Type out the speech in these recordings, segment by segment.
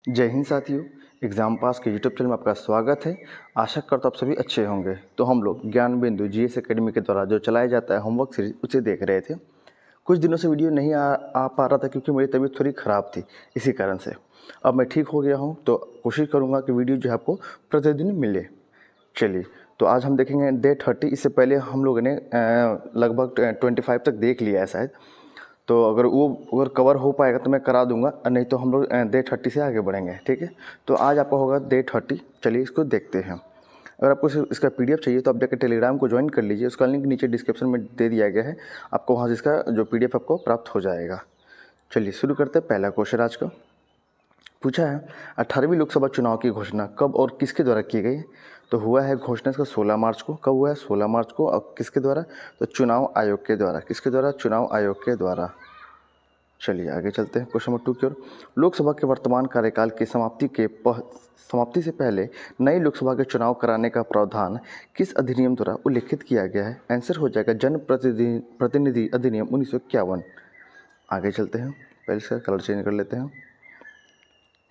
जय हिंद साथियों। Exam pass के यूट्यूब चैनल में आपका स्वागत है। आशा करता हूँ आप सभी अच्छे होंगे। तो हम लोग ज्ञान बिंदु जीएस एकेडमी के द्वारा जो चलाया जाता है होमवर्क सीरीज उसे देख रहे थे। कुछ दिनों से वीडियो नहीं आ पा रहा था क्योंकि मेरी तबीयत थोड़ी ख़राब थी, इसी कारण से। अब मैं ठीक हो गया हूँ तो कोशिश करूँगा कि वीडियो जो है आपको प्रतिदिन मिले। चलिए, तो आज हम देखेंगे डे 30। इससे पहले हम लोगों ने लगभग 25 तक देख लिया है शायद। तो अगर कवर हो पाएगा तो मैं करा दूंगा, नहीं तो हम लोग डे 30 से आगे बढ़ेंगे। ठीक है, तो आज आपका होगा डे 30। चलिए इसको देखते हैं। अगर आपको इसका पीडीएफ चाहिए तो आप जाकर टेलीग्राम को ज्वाइन कर लीजिए। उसका लिंक नीचे डिस्क्रिप्शन में दे दिया गया है, आपको वहाँ से इसका जो पीडीएफ आपको प्राप्त हो जाएगा। चलिए शुरू करते हैं। पहला क्वेश्चन आज का पूछा है, 18वीं लोकसभा चुनाव की घोषणा कब और किसके द्वारा की गई? तो हुआ है घोषणा इसका 16 मार्च को। कब हुआ है? 16 मार्च को। और किसके द्वारा? तो चुनाव आयोग के द्वारा। किसके द्वारा? चुनाव आयोग के द्वारा। चलिए आगे चलते हैं क्वेश्चन नंबर 2 की ओर। लोकसभा के वर्तमान कार्यकाल की समाप्ति से पहले नई लोकसभा के चुनाव कराने का प्रावधान किस अधिनियम द्वारा उल्लिखित किया गया है? आंसर हो जाएगा जन प्रतिनिधि अधिनियम 1951। आगे चलते हैं, पहले इसका कलर चेंज कर लेते हैं।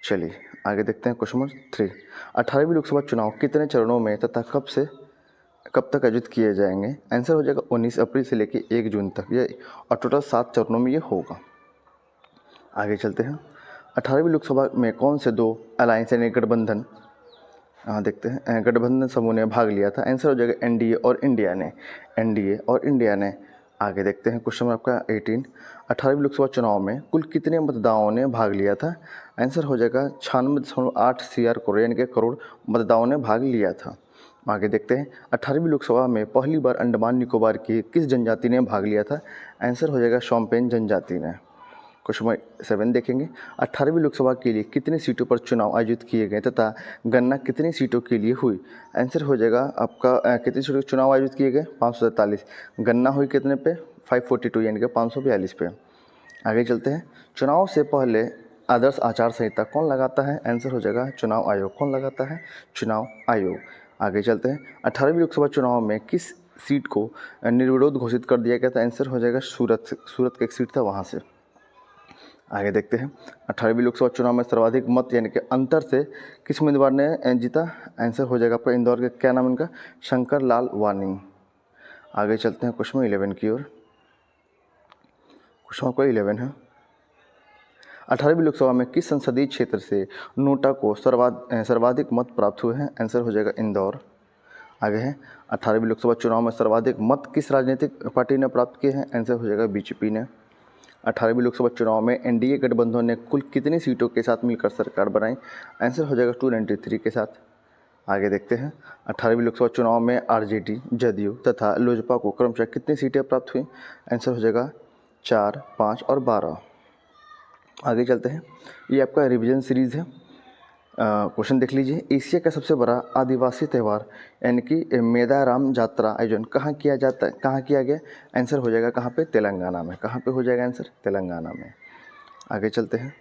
चलिए आगे देखते हैं क्वेश्चन नंबर 3। 18वीं लोकसभा चुनाव कितने चरणों में तथा कब तक आयोजित किए जाएंगे? आंसर हो जाएगा 19 अप्रैल से लेकर 1 जून तक। ये और टोटल 7 चरणों में ये होगा। आगे चलते हैं। 18वीं लोकसभा में कौन से दो अलायंस यानी गठबंधन देखते हैं गठबंधन समूह ने भाग लिया था? आंसर हो जाएगा एनडीए और इंडिया ने। आगे देखते हैं क्वेश्चन आपका 18। 18वीं लोकसभा चुनाव में कुल कितने मतदाताओं ने भाग लिया था? आंसर हो जाएगा 96.8 करोड़ यानी कि करोड़ मतदाताओं ने भाग लिया था। आगे देखते हैं 18वीं लोकसभा में पहली बार अंडमान निकोबार की किस जनजाति ने भाग लिया था? आंसर हो जाएगा शोम्पेन जनजाति ने। क्वेश्चन नंबर 7 देखेंगे। 18वीं लोकसभा के लिए कितनी सीटों पर चुनाव आयोजित किए गए तथा गणना कितनी सीटों के लिए हुई? आंसर हो जाएगा आपका कितनी सीटों के चुनाव आयोजित किए गए? 543। गणना हुई कितने पे? 542 यानी कि 542 पे। आगे चलते हैं। चुनाव से पहले आदर्श आचार संहिता कौन लगाता है? आंसर हो जाएगा चुनाव आयोग। कौन लगाता है? चुनाव आयोग। आगे चलते हैं। 18वीं लोकसभा चुनाव में किस सीट को निर्विरोध घोषित कर दिया गया था? आंसर हो जाएगा सूरत का एक सीट था वहाँ से। आगे देखते हैं। 18वीं लोकसभा चुनाव में सर्वाधिक मत यानी कि अंतर से किस उम्मीदवार ने जीता? आंसर हो जाएगा आपका इंदौर के, क्या नाम इनका? शंकर लाल वानी। आगे चलते हैं क्वेश्चन 11 की ओर। क्वेश्चन आपका 11 है, 18वीं लोकसभा में किस संसदीय क्षेत्र से नोटा को सर्वाधिक मत प्राप्त हुए हैं? आंसर हो जाएगा इंदौर। आगे है 18वीं लोकसभा चुनाव में सर्वाधिक मत किस राजनीतिक पार्टी ने प्राप्त किए हैं? आंसर हो जाएगा बीजेपी ने। 18वीं लोकसभा चुनाव में एनडीए गठबंधन ने कुल कितनी सीटों के साथ मिलकर सरकार बनाई? आंसर हो जाएगा 293 के साथ। आगे देखते हैं। 18वीं लोकसभा चुनाव में आरजेडी, जदयू तथा लोजपा को क्रमशः कितनी सीटें प्राप्त हुई? आंसर हो जाएगा 4, 5 और 12। आगे चलते हैं। ये आपका रिवीजन सीरीज़ है। क्वेश्चन देख लीजिए। एशिया का सबसे बड़ा आदिवासी त्यौहार यानी कि मेदाराम जात्रा आयोजन कहाँ किया गया? आंसर हो जाएगा कहाँ पे? तेलंगाना में। कहाँ पे हो जाएगा आंसर? तेलंगाना में। आगे चलते हैं।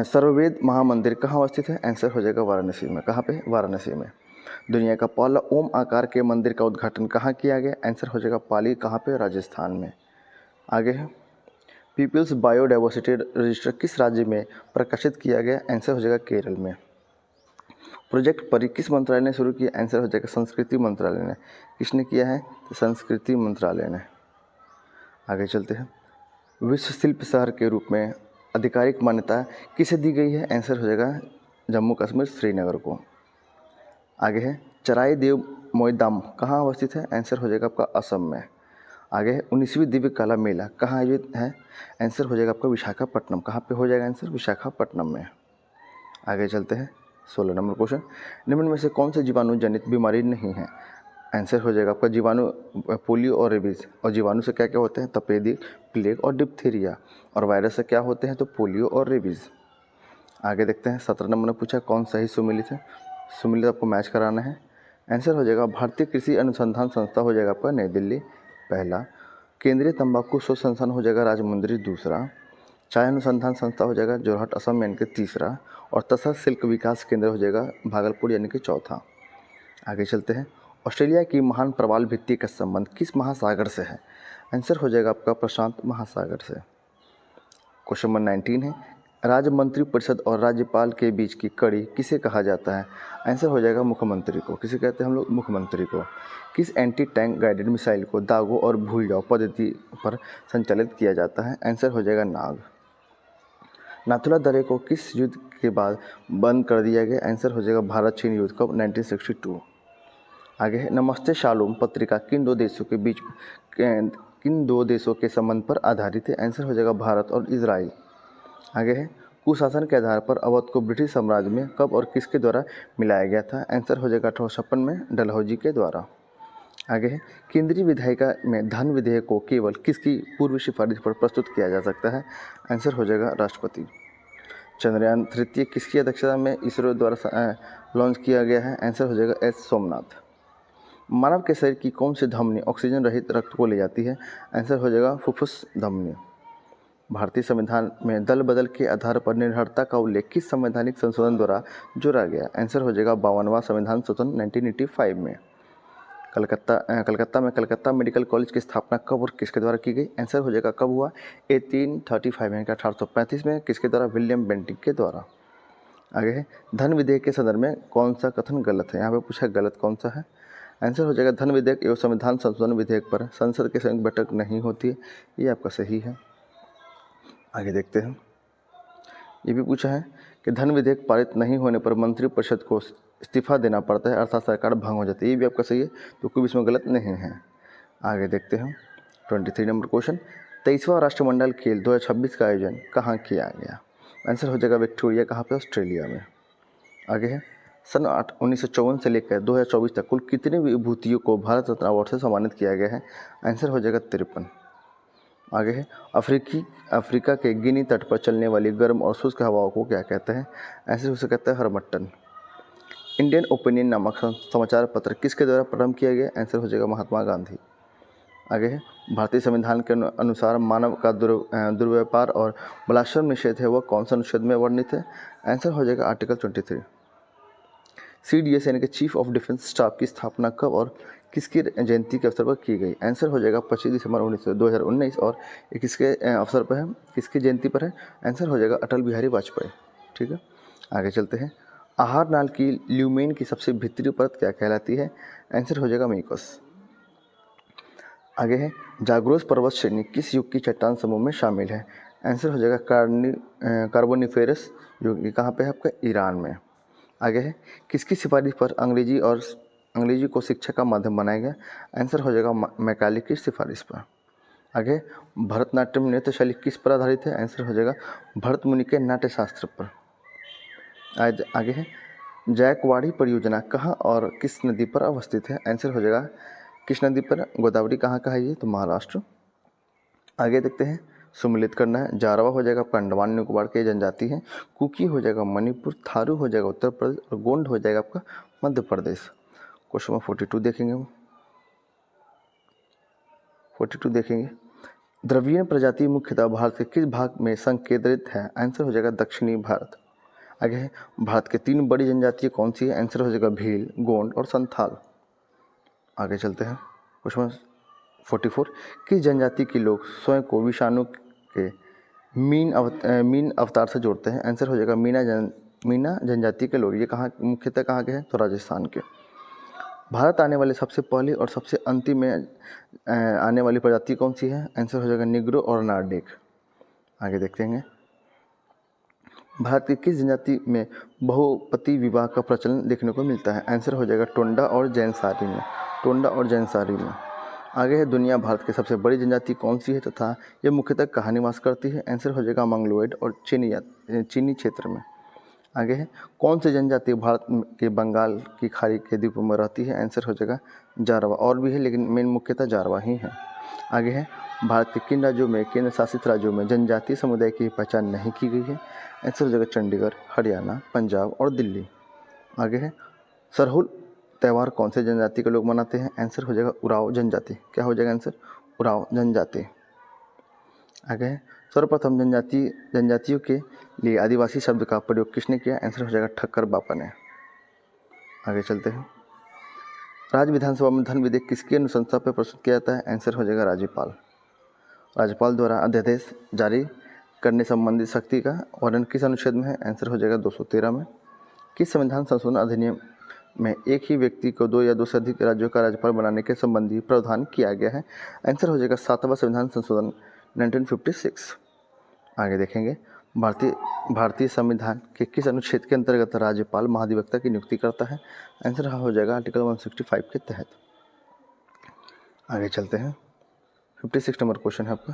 सर्ववेद महामंदिर कहाँ अवस्थित है? आंसर हो जाएगा वाराणसी में। कहाँ पे? वाराणसी में। दुनिया का पहला ओम आकार के मंदिर का उद्घाटन कहाँ किया गया? आंसर हो जाएगा पाली। कहाँ पे? राजस्थान में। आगे है पीपल्स बायोडाइवर्सिटी रजिस्टर किस राज्य में प्रकाशित किया गया? आंसर हो जाएगा केरल में। प्रोजेक्ट परी किस मंत्रालय ने शुरू किया? आंसर हो जाएगा संस्कृति मंत्रालय ने। किसने किया है? तो संस्कृति मंत्रालय ने। आगे चलते हैं। विश्व शिल्प शहर के रूप में आधिकारिक मान्यता किसे दी गई है? आंसर हो जाएगा जम्मू कश्मीर श्रीनगर को। आगे है चराई देव मोईदाम कहाँ अवस्थित है? आंसर हो जाएगा आपका असम में। आगे है 19वीं दिव्य कला मेला कहाँ आयोजित है? आंसर हो जाएगा आपका विशाखापट्टनम। कहाँ पे हो जाएगा आंसर? विशाखापट्टनम में। आगे चलते हैं 16 नंबर क्वेश्चन। निम्न में से कौन से जीवाणु जनित बीमारी नहीं है? आंसर हो जाएगा आपका जीवाणु पोलियो और रेबीज। और जीवाणु से क्या क्या होते हैं? तपेदिक, प्लेग और डिप्थीरिया। और वायरस से क्या होते हैं? तो पोलियो और रेबीज। आगे देखते हैं 17 नंबर में पूछा कौन सही सुमेलित है? सुमेलित आपको मैच कराना है। आंसर हो जाएगा भारतीय कृषि अनुसंधान संस्था हो जाएगा आपका नई दिल्ली पहला। केंद्रीय तंबाकू शोध संस्थान हो जाएगा राजमुंदरी दूसरा। चाय अनुसंधान संस्था हो जाएगा जोरहाट असम यानी कि तीसरा। और तसर सिल्क विकास केंद्र हो जाएगा भागलपुर यानी कि चौथा। आगे चलते हैं। ऑस्ट्रेलिया की महान प्रवाल भित्ति का संबंध किस महासागर से है? आंसर हो जाएगा आपका प्रशांत महासागर से। क्वेश्चन नंबर 19 है। राज्य मंत्रिपरिषद और राज्यपाल के बीच की कड़ी किसे कहा जाता है? आंसर हो जाएगा मुख्यमंत्री को। किसे कहते हैं हम लोग? मुख्यमंत्री को। किस एंटी टैंक गाइडेड मिसाइल को दागो और भूल जाओ पद्धति पर संचालित किया जाता है? आंसर हो जाएगा नाग। नाथुला दर्रे को किस युद्ध के बाद बंद कर दिया गया? आंसर हो जाएगा भारत चीन युद्ध कब? 1962। आगे है, नमस्ते शालोम पत्रिका किन दो देशों के संबंध पर आधारित है? आंसर हो जाएगा भारत और इजराइल। आगे है, कुशासन के आधार पर अवध को ब्रिटिश साम्राज्य में कब और किसके द्वारा मिलाया गया था? आंसर हो जाएगा 1856 में डलहौजी के द्वारा। आगे है, केंद्रीय विधायिका में धन विधेयक को केवल किसकी पूर्व सिफारिश पर प्रस्तुत किया जा सकता है? आंसर हो जाएगा राष्ट्रपति। चंद्रयान तृतीय किसकी अध्यक्षता में इसरो द्वारा लॉन्च किया गया है? आंसर हो जाएगा एस सोमनाथ। मानव के शरीर की कौन सी धमनी ऑक्सीजन रहित रक्त को ले जाती है? आंसर हो जाएगा फुफ्फुस धमनी। भारतीय संविधान में दल बदल के आधार पर निर्भरता का उल्लेख किस संवैधानिक संशोधन द्वारा जोड़ा गया? आंसर हो जाएगा 52वां संविधान संशोधन 1985 में। कलकत्ता में कलकत्ता मेडिकल कॉलेज की स्थापना कब और किसके द्वारा की गई? आंसर हो जाएगा कब हुआ? 1835 में, 1835 में। किसके द्वारा? विलियम बेंटिक के द्वारा। आगे है, धन विधेयक के संदर्भ में कौन सा कथन गलत है? यहाँ पे पूछा गलत कौन सा है? आंसर हो जाएगा धन विधेयक एवं संविधान संशोधन विधेयक पर संसद की संयुक्त बैठक नहीं होती है। ये आपका सही है। आगे देखते हैं, ये भी पूछा है कि धन विधेयक पारित नहीं होने पर मंत्रिपरिषद को इस्तीफा देना पड़ता है अर्थात सरकार भंग हो जाती है। ये भी आपका सही है, तो कोई भी इसमें गलत नहीं है। आगे देखते हैं 23 नंबर क्वेश्चन, 23वां राष्ट्रमंडल खेल 2026 का आयोजन कहाँ किया गया? आंसर हो जाएगा विक्टोरिया। कहाँ पे? ऑस्ट्रेलिया में। आगे है, सन 1954 से लेकर 2024 तक कुल कितने विभूतियों को भारत रत्न अवार्ड से सम्मानित किया गया है? आंसर हो जाएगा 53। आगे है, अफ्रीका के गिनी तट पर चलने वाली गर्म और शुष्क हवाओं को क्या कहते हैं? आंसर उसे कहते हैं हरमट्टन। इंडियन ओपिनियन नामक समाचार पत्र किसके द्वारा प्रारंभ किया गया? आंसर हो जाएगा महात्मा गांधी। आगे है, भारतीय संविधान के अनुसार मानव का दुर्व्यापार और बलात्कार निषेध है वह कौन सा अनुच्छेद में वर्णित है? आंसर हो जाएगा आर्टिकल 23। CDS यानी कि चीफ ऑफ डिफेंस स्टाफ की स्थापना कब और किसकी जयंती के अवसर पर की गई? आंसर हो जाएगा 25 दिसंबर 2019। और ये किसके अवसर पर है? किसकी जयंती पर है? आंसर हो जाएगा अटल बिहारी वाजपेयी। ठीक है, आगे चलते हैं। आहार नाल की ल्यूमेन की सबसे भीतरी परत क्या कहलाती है? आंसर हो जाएगा म्यूकस। आगे है, जाग्रोस पर्वत श्रेणी किस युग की चट्टान समूह में शामिल है? आंसर हो जाएगा कार्बोनिफेरस युग। कहाँ पे है आपका? ईरान में। आगे है, किसकी सिफारिश पर अंग्रेजी को शिक्षा का माध्यम बनाया गया? आंसर हो जाएगा मैकाले की सिफारिश पर। आगे, भरतनाट्यम नृत्य शैली किस पर आधारित है? आंसर हो जाएगा भरत मुनि के नाट्य शास्त्र पर। आगे है, जायकवाड़ी परियोजना कहाँ और किस नदी पर अवस्थित है? आंसर हो जाएगा किस नदी पर? गोदावरी। कहाँ का है ये? तो महाराष्ट्र। आगे देखते हैं, सम्मिलित करना है। जारवा हो जाएगा आपका अंडमान निकोबार के जनजाति है। कुकी हो जाएगा मणिपुर। थारू हो जाएगा उत्तर प्रदेश और गोंड हो जाएगा आपका मध्य प्रदेश। क्वेश्चन नंबर 42 देखेंगे हम। 42 देखेंगे, द्रविड़ीय प्रजाति मुख्यतः भारत के किस भाग में संकेंद्रित है? आंसर हो जाएगा दक्षिणी भारत। आगे है, भारत के 3 बड़ी जनजातियाँ कौन सी है? आंसर हो जाएगा भील, गोंड और संथाल। आगे चलते हैं, क्वेश्चन 44, किस जनजाति के लोग स्वयं को विषाणु के मीन अवतार से जोड़ते हैं? आंसर हो जाएगा मीना जनजाति के लोग। ये कहाँ मुख्यतः कहाँ के हैं? तो राजस्थान के। भारत आने वाले सबसे पहली और सबसे अंतिम में आने वाली प्रजाति कौन सी है? आंसर हो जाएगा निग्रो और नार्डिक। आगे देखते हैं, भारत की किस जनजाति में बहुपति विवाह का प्रचलन देखने को मिलता है? आंसर हो जाएगा टोंडा और जैनसारी में। टोंडा और जैनसारी में। आगे है, दुनिया भारत की सबसे बड़ी जनजाति कौन सी है तथा यह मुख्यतः कहाँ निवास करती है? आंसर हो जाएगा मंगलोइड और चीनी क्षेत्र में। आगे है, कौन सी जनजाति भारत के बंगाल की खाड़ी के द्वीपों में रहती है? आंसर हो जाएगा जारवा। और भी है लेकिन मेन मुख्यतः जारवा ही है। आगे है, भारत के किन राज्यों में केंद्र शासित राज्यों में जनजातीय समुदाय की पहचान नहीं की गई है? आंसर हो जाएगा चंडीगढ़, हरियाणा, पंजाब और दिल्ली। आगे है, सरहुल त्यौहार कौन से जनजाति के लोग मनाते हैं? आंसर हो जाएगा उराव जनजाति। क्या हो जाएगा आंसर? उराव जनजाति। आगे है, सर्वप्रथम जनजातियों के लिए आदिवासी शब्द का प्रयोग किसने किया? आंसर हो जाएगा ठक्कर बापा ने। आगे चलते हैं, राज्य विधानसभा में धन विधेयक किसकी अनुशंसा पर प्रस्तुत किया जाता है? आंसर हो जाएगा राज्यपाल। राज्यपाल द्वारा अध्यादेश जारी करने संबंधी शक्ति का वर्णन किस अनुच्छेद में है? आंसर हो जाएगा 213 में। किस संविधान संशोधन अधिनियम में एक ही व्यक्ति को 2 या 2 से अधिक राज्यों का राज्यपाल बनाने के संबंधी प्रावधान किया गया है? आंसर हो जाएगा 7वां संविधान संशोधन 1956। आगे देखेंगे, भारतीय संविधान के किस अनुच्छेद के अंतर्गत राज्यपाल महाधिवक्ता की नियुक्ति करता है? आंसर हो जाएगा आर्टिकल 165 के तहत। आगे चलते हैं, 56 नंबर क्वेश्चन है आपका।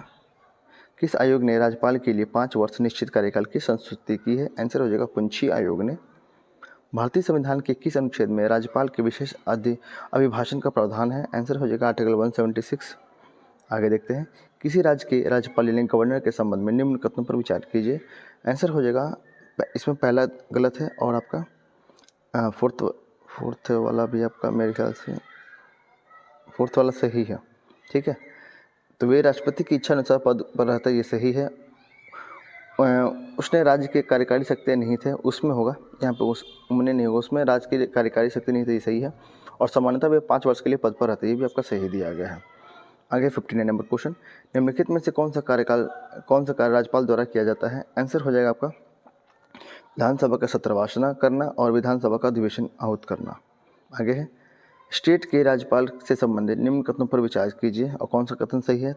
किस आयोग ने राज्यपाल के लिए 5 वर्ष निश्चित कार्यकाल की संस्तुति की है? आंसर हो जाएगा पुंछी आयोग ने। भारतीय संविधान के किस अनुच्छेद में राज्यपाल के विशेष अभिभाषण का प्रावधान है? आंसर हो जाएगा आर्टिकल 176। आगे देखते हैं, किसी राज्य के राज्यपाल यानी गवर्नर के संबंध में निम्न कथनों पर विचार कीजिए। आंसर हो जाएगा, इसमें पहला गलत है और आपका फोर्थ वाला भी आपका मेरे ख्याल से फोर्थ वाला सही है। ठीक है, तो वे राष्ट्रपति की इच्छा अनुसार पद पर रहता है, ये सही है। उसने राज्य के कार्यकारी शक्तियाँ नहीं थे, उसमें होगा, यहाँ पे उसमें नहीं होगा, उसमें राज्य की कार्यकारी शक्ति नहीं थी, ये सही है। और सामान्यतः वे 5 वर्ष के लिए पद पर रहते हैं, ये भी आपका सही दिया गया है। आगे 59 नंबर क्वेश्चन, निम्नलिखित में से कौन सा कार्य राज्यपाल द्वारा किया जाता है? आंसर हो जाएगा आपका विधानसभा का सत्रभाषण करना और विधानसभा का अधिवेशन आहूत करना। आगे है, स्टेट के राज्यपाल से संबंधित निम्न कथनों पर विचार कीजिए और कौन सा कथन सही है?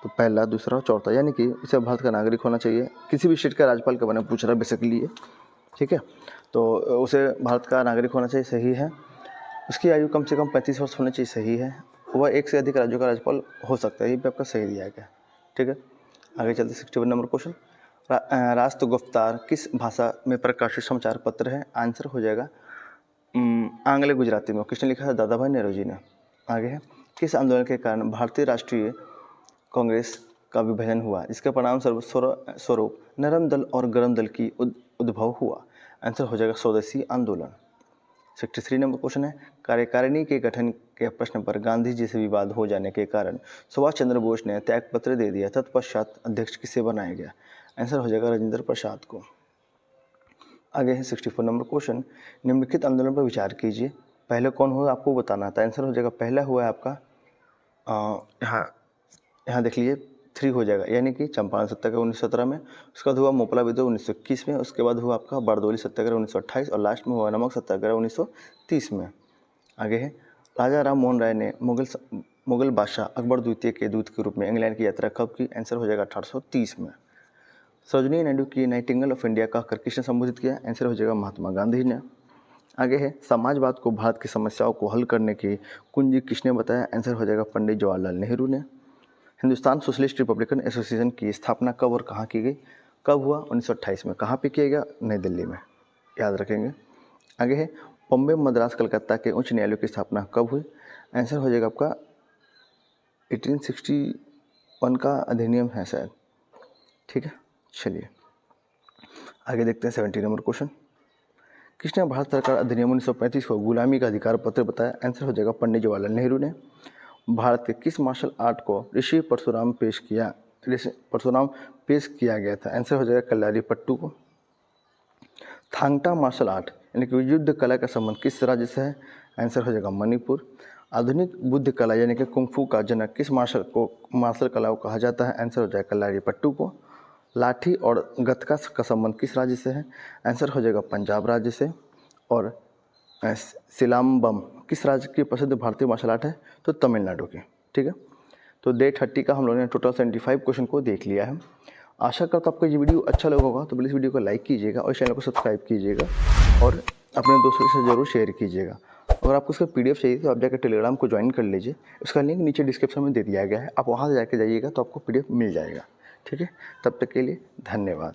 तो पहला, दूसरा और चौथा, यानी कि उसे भारत का नागरिक होना चाहिए। किसी भी स्टेट का राज्यपाल के बारे में पूछ रहा है बेसिकली ये, ठीक है, तो उसे भारत का नागरिक होना चाहिए, सही है। उसकी आयु कम से कम 35 वर्ष होनी चाहिए, सही है। वह 1 से अधिक राज्यों का राज्यपाल हो सकता है, ये भी आपका सही दिया गया, ठीक है। आगे चलते 61 नंबर क्वेश्चन, राष्ट्रगुप्तार किस भाषा में प्रकाशित समाचार पत्र है? आंसर हो जाएगा आंग्ल गुजराती में। किसने लिखा है? दादा भाई नौरोजी ने। आगे है, किस आंदोलन के कारण भारतीय राष्ट्रीय कांग्रेस का विभाजन हुआ, जिसके परिणाम स्वरूप नरम दल और गरम दल की उद्भव हुआ? आंसर हो जाएगा स्वदेशी आंदोलन। 63 नंबर क्वेश्चन है, कार्यकारिणी के गठन के प्रश्न पर गांधी जी से विवाद हो जाने के कारण सुभाष चंद्र बोस ने त्यागपत्र दे दिया, तत्पश्चात अध्यक्ष किसे बनाया गया? आंसर हो जाएगा राजेंद्र प्रसाद को। आगे है 64 नंबर क्वेश्चन, निम्नलिखित आंदोलन पर विचार कीजिए, पहले कौन हुआ आपको बताना था। आंसर हो जाएगा पहला हुआ है आपका यहाँ देख लीजिए 3 हो जाएगा, यानी कि चंपारण सत्याग्रह 1917 में, उसके बाद हुआ मोपला विद्रोह 1921 में, उसके बाद हुआ आपका बारदौली सत्याग्रह 1928 और लास्ट में हुआ नमक सत्याग्रह 1930 में। आगे है, राजा राम मोहन राय ने मुगल बादशाह अकबर द्वितीय के दूत के रूप में इंग्लैंड की यात्रा कब की? आंसर हो जाएगा 1830 में। सरोजिनी नायडू की नाइटिंगेल ऑफ इंडिया कहकर किसने संबोधित किया? आंसर हो जाएगा महात्मा गांधी ने। आगे है, समाजवाद को भारत की समस्याओं को हल करने की कुंजी किसने बताया? आंसर हो जाएगा पंडित जवाहरलाल नेहरू ने। हिंदुस्तान सोशलिस्ट रिपब्लिकन एसोसिएशन की स्थापना कब और कहाँ की गई? कब हुआ? 1928 में। कहाँ पे किया गया? नई दिल्ली में, याद रखेंगे। आगे है, बॉम्बे मद्रास कलकत्ता के उच्च न्यायालय की स्थापना कब हुई? आंसर हो जाएगा आपका 1861 का अधिनियम है शायद, ठीक है। चलिए आगे देखते हैं 70 नंबर क्वेश्चन, किसने भारत सरकार अधिनियम 1935 को गुलामी का अधिकार पत्र बताया? आंसर हो जाएगा पंडित जवाहरलाल नेहरू ने। भारत के किस मार्शल आर्ट को ऋषि परशुराम पेश किया गया था? आंसर हो जाएगा कल्लारी पट्टू को। थांगटा मार्शल आर्ट यानी कि युद्ध कला का संबंध किस राज्य से है? आंसर हो जाएगा मणिपुर। आधुनिक बुद्ध कला यानी कि कुंफू का जनक किस मार्शल कला को कहा जाता है? आंसर हो जाएगा कल्लारी पट्टू को। लाठी और गतका का संबंध किस राज्य से है? आंसर हो जाएगा पंजाब राज्य से। और सिलाम्बम किस राज्य की प्रसिद्ध भारतीय मार्शल आर्ट है? तो तमिलनाडु की, ठीक है। तो डे 30 का हम लोगों ने टोटल 75 क्वेश्चन को देख लिया है। आशा करता हूँ आपको ये वीडियो अच्छा लगा होगा, तो प्लीज़ वीडियो को लाइक कीजिएगा और चैनल को सब्सक्राइब कीजिएगा और अपने दोस्तों के साथ जरूर शेयर कीजिएगा। अगर आपको उसका PDF चाहिए तो आप जाकर टेलीग्राम को ज्वाइन कर लीजिए, उसका लिंक नीचे डिस्क्रिप्शन में दे दिया गया है, आप वहाँ से जाकर जाइएगा तो आपको PDF मिल जाएगा, ठीक है। तब तक के लिए धन्यवाद।